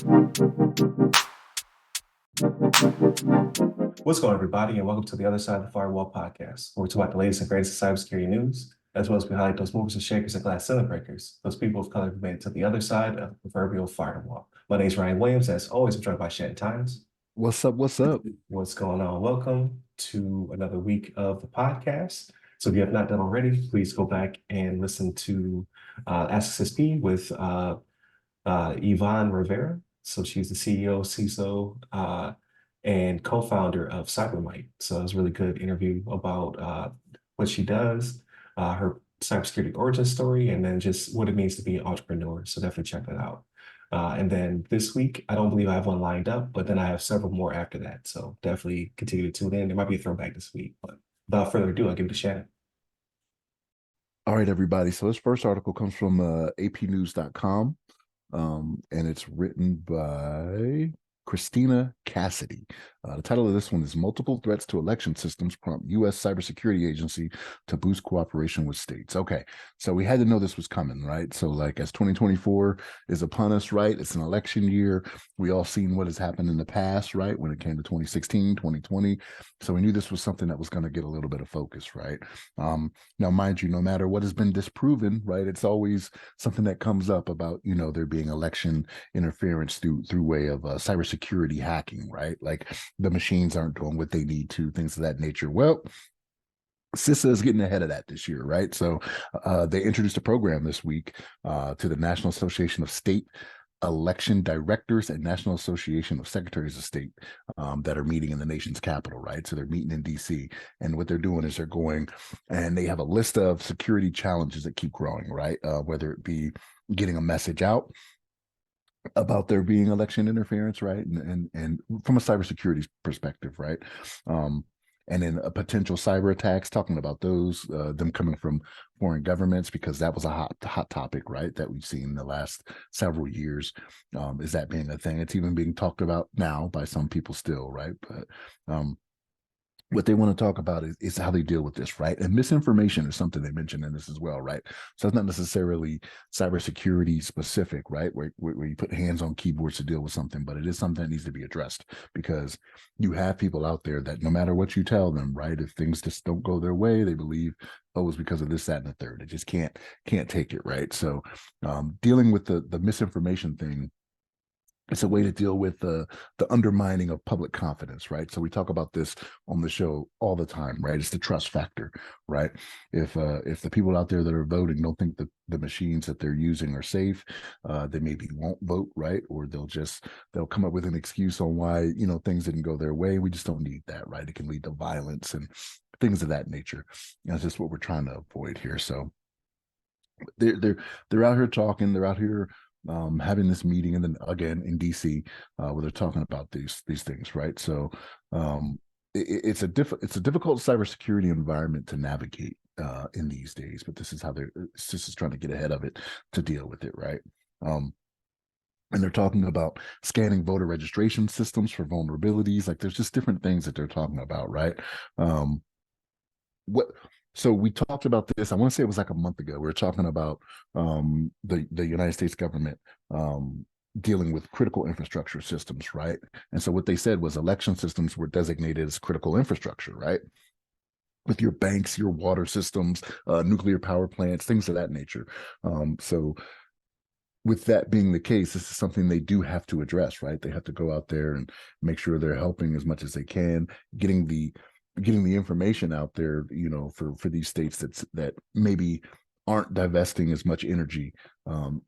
What's going on, everybody, and welcome to the Other Side of the Firewall podcast, where we talk about the latest and greatest in cybersecurity news, as well as we highlight those movers and shakers and glass ceiling breakers, those people of color who made it to the other side of the proverbial firewall. My name is Ryan Williams. As always, I'm joined by Shannon Times. What's up? What's up? What's going on? Welcome to another week of the podcast. So if you have not done already, please go back and listen to Ask SSP with Yvonne Rivera. So she's the CEO, CISO, and co-founder of CyberMight. So it was a really good interview about what she does, her cybersecurity origin story, and then just what it means to be an entrepreneur. So definitely check that out. And then this week, I don't believe I have one lined up, but then I have several more after that. So definitely continue to tune in. There might be a throwback this week, but without further ado, I'll give it to Shannon. All right, everybody. So this first article comes from apnews.com, and it's written by Christina Cassidy. The title of this one is Multiple Threats to Election Systems Prompt U.S. Cybersecurity Agency to Boost Cooperation with States. Okay, so we had to know this was coming, right? So like as 2024 is upon us, right? It's an election year. We all seen what has happened in the past, right? When it came to 2016, 2020. So we knew this was something that was going to get a little bit of focus, right? Now, mind you, no matter what has been disproven, right? It's always something that comes up about, there being election interference through way of cybersecurity hacking, right? Like the machines aren't doing what they need to, things of that nature. Well, CISA is getting ahead of that this year, right? So they introduced a program this week to the National Association of State Election Directors and National Association of Secretaries of State that are meeting in the nation's capital, right? So they're meeting in DC, and what they're doing is they're going and they have a list of security challenges that keep growing, right? Whether it be getting a message out about there being election interference, right? And from a cybersecurity perspective, right? And then a potential cyber attacks, talking about those, them coming from foreign governments, because that was a hot topic, right? That we've seen in the last several years. Is that being a thing? It's even being talked about now by some people still, right? But what they want to talk about is how they deal with this, right? And misinformation is something they mentioned in this as well, right? So it's not necessarily cybersecurity specific, right? Where you put hands on keyboards to deal with something, but it is something that needs to be addressed, because you have people out there that no matter what you tell them, right, if things just don't go their way, they believe, oh, it's because of this, that, and the third. They just can't take it, right? So dealing with the misinformation thing, it's a way to deal with the undermining of public confidence, right? So we talk about this on the show all the time, right? It's the trust factor, right? If the people out there that are voting don't think that the machines that they're using are safe, they maybe won't vote, right? Or they'll come up with an excuse on why things didn't go their way. We just don't need that, right? It can lead to violence and things of that nature. That's just what we're trying to avoid here. So they're out here talking. They're out here having this meeting, and then again in DC, where they're talking about these things, right? So it's a difficult cybersecurity environment to navigate in these days, but this is how CISA is trying to get ahead of it to deal with it, right? And they're talking about scanning voter registration systems for vulnerabilities. Like there's just different things that they're talking about, right? So we talked about this, I want to say it was like a month ago. We were talking about the United States government dealing with critical infrastructure systems, right? And so what they said was election systems were designated as critical infrastructure, right? With your banks, your water systems, nuclear power plants, things of that nature. So with that being the case, this is something they do have to address, right? They have to go out there and make sure they're helping as much as they can, getting the information out there, for these states that maybe aren't divesting as much energy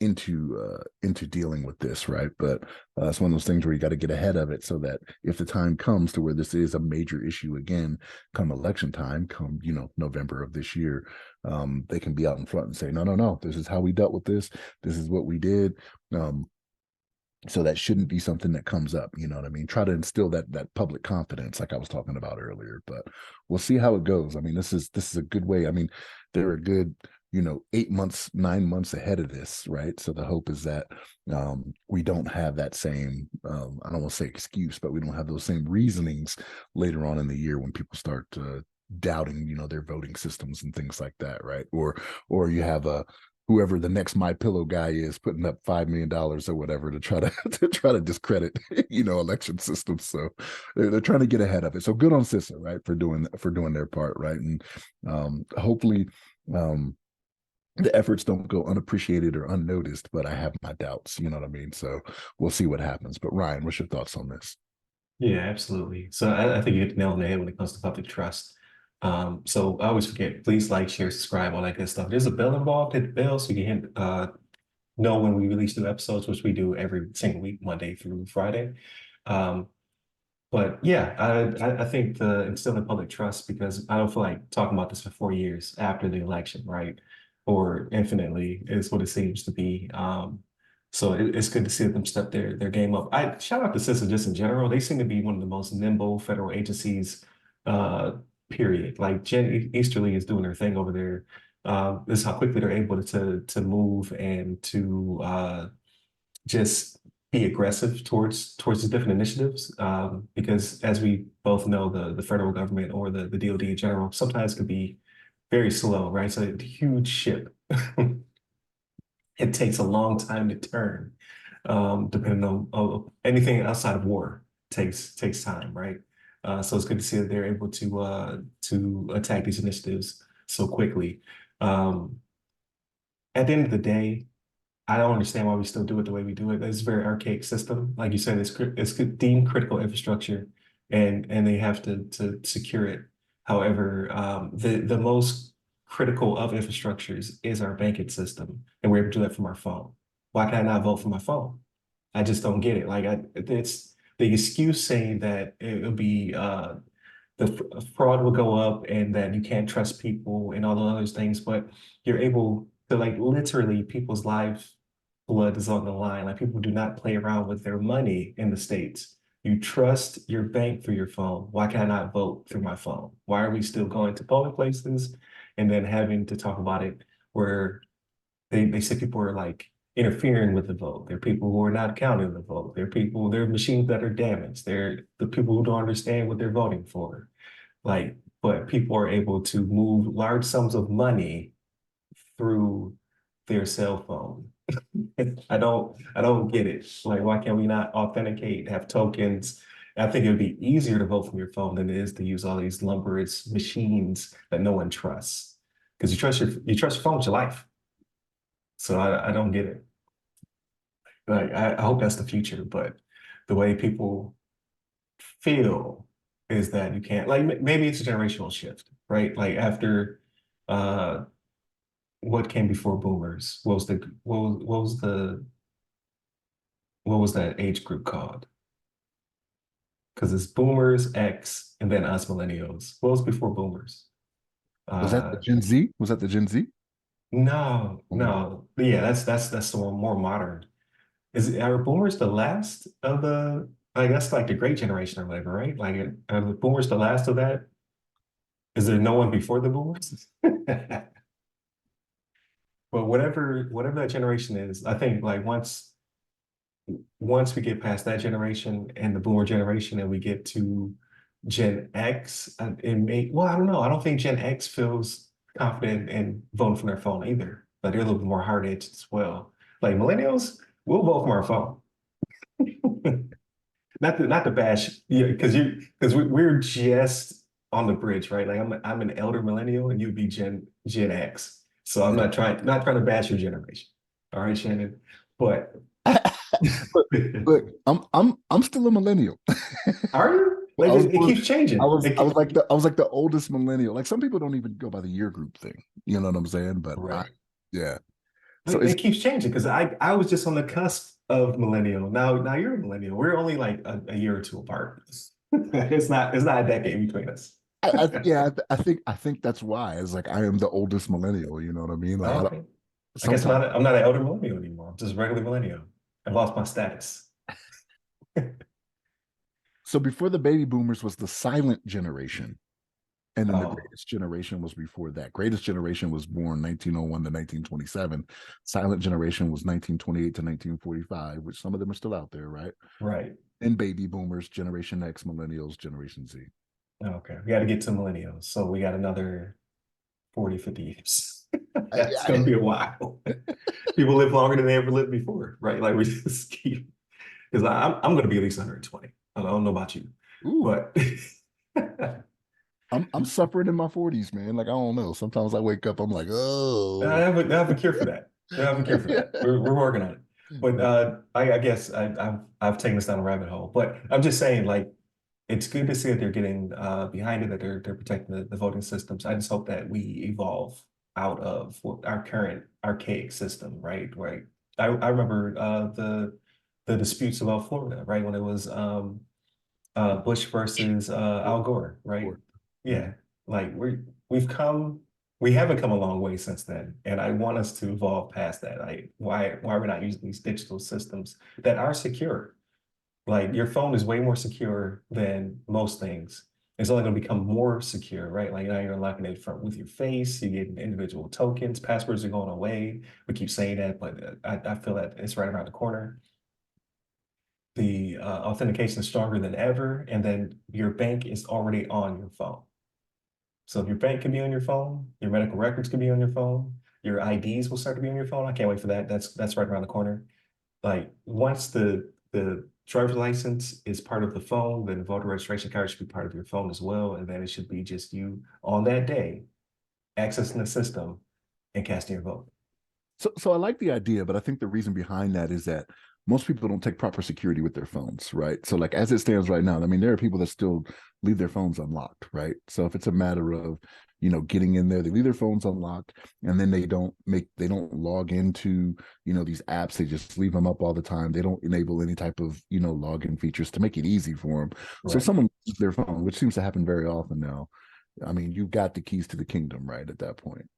into dealing with this, right? But it's one of those things where you got to get ahead of it, so that if the time comes to where this is a major issue again, come election time, come November of this year, they can be out in front and say, no, this is how we dealt with this. This is what we did. So that shouldn't be something that comes up, you know what I mean? Try to instill that public confidence, like I was talking about earlier. But we'll see how it goes. I mean, this is a good way. I mean, they're a good 8 months, 9 months ahead of this, right? So the hope is that we don't have that same, I don't want to say excuse, but we don't have those same reasonings later on in the year when people start doubting, their voting systems and things like that, right? Or you have a whoever the next My Pillow guy is putting up $5 million or whatever to try to to try to discredit election systems. So they're trying to get ahead of it. So good on CISA, right, for doing their part, right, and hopefully the efforts don't go unappreciated or unnoticed. But I have my doubts. You know what I mean? So we'll see what happens. But Ryan, what's your thoughts on this? Yeah, absolutely. So I think you hit the nail on the head when it comes to public trust. So I always forget, please like, share, subscribe, all that good stuff. There's a bell involved, hit the bell so you can know when we release new episodes, which we do every single week, Monday through Friday. Um, but yeah, I think the instilling public trust, because I don't feel like talking about this for 4 years after the election, right? Or infinitely is what it seems to be. So it's good to see them step their game up. I shout out to CISA just in general. They seem to be one of the most nimble federal agencies, uh, period. Like Jen Easterly is doing their thing over there. This is how quickly they're able to move and to just be aggressive towards these different initiatives, because as we both know, the federal government or the DoD in general sometimes can be very slow, right? So a huge ship, it takes a long time to turn, depending on anything outside of war takes time, right? So it's good to see that they're able to attack these initiatives so quickly. Um, at the end of the day, I don't understand why we still do it the way we do it. It's a very archaic system. Like you said, it's deemed critical infrastructure, and they have to secure it. However, the most critical of infrastructures is our banking system, and we're able to do that from our phone. Why can I not vote from my phone? I just don't get it. It's the excuse saying that it'll be the fraud will go up and that you can't trust people and all the other things, but you're able to, like, literally people's lives blood is on the line. Like, people do not play around with their money in the States. You trust your bank through your phone. Why can I not vote through my phone? Why are we still going to polling places and then having to talk about it where they say people are like interfering with the vote? There are people who are not counting the vote. There are machines that are damaged. They're the people who don't understand what they're voting for. Like, but people are able to move large sums of money through their cell phone. I don't get it. Like, why can't we not authenticate, have tokens? I think it would be easier to vote from your phone than it is to use all these lumberous machines that no one trusts. Because you trust your phone with your life. So I don't get it. Like, I hope that's the future, but the way people feel is that you can't, like, maybe it's a generational shift, right? Like, after uh what came before boomers? What was that age group called? Because it's boomers, X, and then us millennials. What was before boomers? Was that the Uh Gen Z? Was that the Gen Z? no, Um, no. Yeah, that's the one more modern. Are boomers the last of the, I guess, like the great generation or whatever, right? Like, are the boomers the last of that? Is there no one before the boomers? But whatever that generation is, I think, like, once we get past that generation and the boomer generation and we get to Gen X, well, I don't know. I don't think Gen X feels confident in voting from their phone either. But they're a little bit more hard-edged as well. Like, millennials, we'll vote from our phone. Not to bash, yeah, because we're just on the bridge, right? Like, I'm an elder millennial and you'd be Gen X. So I'm not trying to bash your generation. All right, Shannon. But Look, look, I'm still a millennial. are you? I Like, was it keeps I changing. was I was like the oldest millennial. Like some people don't even go by the year group thing. You know what I'm saying? But Right. yeah. So Like, it's it keeps changing because I was just on the cusp of millennial. Now you're a millennial. We're only like a year or two apart. It's not a decade between us. yeah, I think that's why. It's like I am the oldest millennial. You know what I mean? Like I don't Okay. I guess sometimes. I'm not an elder millennial anymore. I'm just a regular millennial. I've lost my status. So before the baby boomers was the silent generation. And then the Oh, greatest generation was before that. Greatest generation was born 1901 to 1927. Silent generation was 1928 to 1945, which some of them are still out there, right? right. And baby boomers, Generation X, millennials, Generation Z. Okay. We got to get to millennials. So we got another. 40, 50 years. I, That's going to be a while. People live longer than they ever lived before, right? Like we just keep, because I'm going to be at least 120. I don't know about you, ooh, but I'm suffering in my 40s, man. Like I don't know. Sometimes I wake up, I'm like, oh. I have a cure for that. I have a cure for that. We're working on it. But I guess I've taken this down a rabbit hole. But I'm just saying, like, it's good to see that they're getting behind it, that they're protecting the voting systems. I just hope that we evolve out of our current archaic system, right? Right. I remember the disputes about Florida, right? When it was Bush versus Al Gore, right? Yeah, like we've come, we haven't come a long way since then, and I want us to evolve past that. Like, why we're not using these digital systems that are secure? Like your phone is way more secure than most things. It's only going to become more secure, right? Like now you're unlocking it from with your face. You get individual tokens. Passwords are going away. We keep saying that, but I feel that it's right around the corner. The authentication is stronger than ever, and then your bank is already on your phone. So if your bank can be on your phone, your medical records can be on your phone, your IDs will start to be on your phone. I can't wait for that. That's right around the corner. Like once the driver's license is part of the phone, then the voter registration card should be part of your phone as well, and then it should be just you on that day accessing the system and casting your vote. So I like the idea, but I think the reason behind that is that most people don't take proper security with their phones, right? So like as it stands right now, I mean, there are people that still leave their phones unlocked, right? So if it's a matter of, getting in there, they leave their phones unlocked and then they don't log into, these apps. They just leave them up all the time. They don't enable any type of, login features to make it easy for them. So Right. someone loses their phone, which seems to happen very often now. I mean, you've got the keys to the kingdom, right? At that point.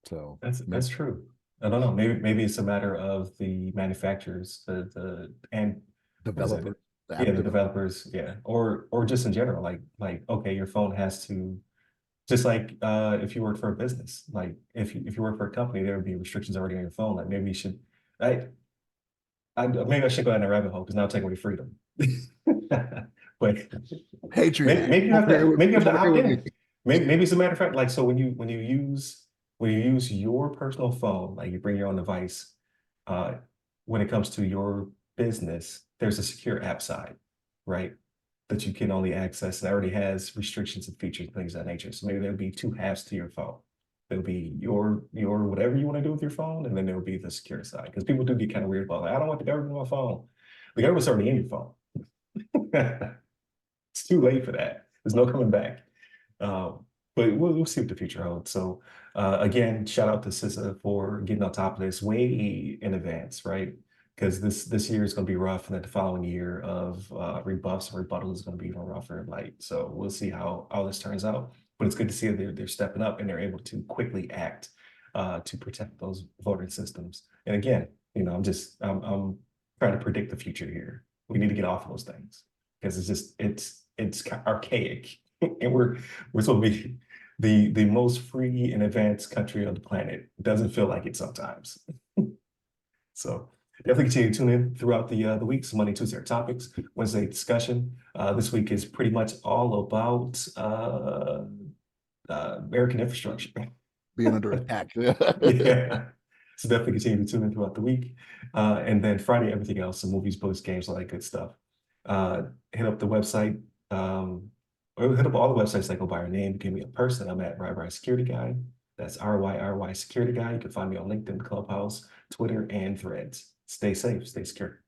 So That's true. I don't know. Maybe it's a matter of the manufacturers, the and what is it? developer, the Yeah, app the developer. developers, yeah, or just in general, like okay, your phone has to just like if you work for a business, like if you work for a company, there would be restrictions already on your phone. Like maybe you should, maybe I should go down that rabbit hole because now take away freedom. But Patriot Act. maybe you Come have over here to with, maybe you have come to over here opt with me. in. Maybe it's a matter of fact, like so when you use your personal phone, like you bring your own device, uh, when it comes to your business, there's a secure app side, right? That you can only access and already has restrictions and features and things of that nature. So maybe there'll be two halves to your phone. There'll be your whatever you want to do with your phone, and then there'll be the secure side. Because people do get kind of weird about like, I don't want the government on my phone. The government's already in your phone. It's too late for that. There's no coming back. Um, but we'll see what the future holds. So again, shout out to CISA for getting on top of this way in advance, right? Because this year is going to be rough, and then the following year of rebuffs and rebuttal is going to be even rougher. Like, so we'll see how all this turns out. But it's good to see that they're stepping up and they're able to quickly act to protect those voting systems. And again, I'm trying to predict the future here. We need to get off of those things because it's archaic, and we're supposed to be the most free and advanced country on the planet. It doesn't feel like it sometimes. So definitely continue to tune in throughout the weeks. Monday, Tuesday are topics. Wednesday discussion. This week is pretty much all about American infrastructure. Being under attack. Yeah. So definitely continue to tune in throughout the week. And then Friday, everything else, some movies, books, games, all that good stuff. Hit up the website, or hit up all the websites that go by our name. Give me a person. I'm at RYRY Security Guy. That's RYRY Security Guy. You can find me on LinkedIn, Clubhouse, Twitter, and Threads. Stay safe, stay secure.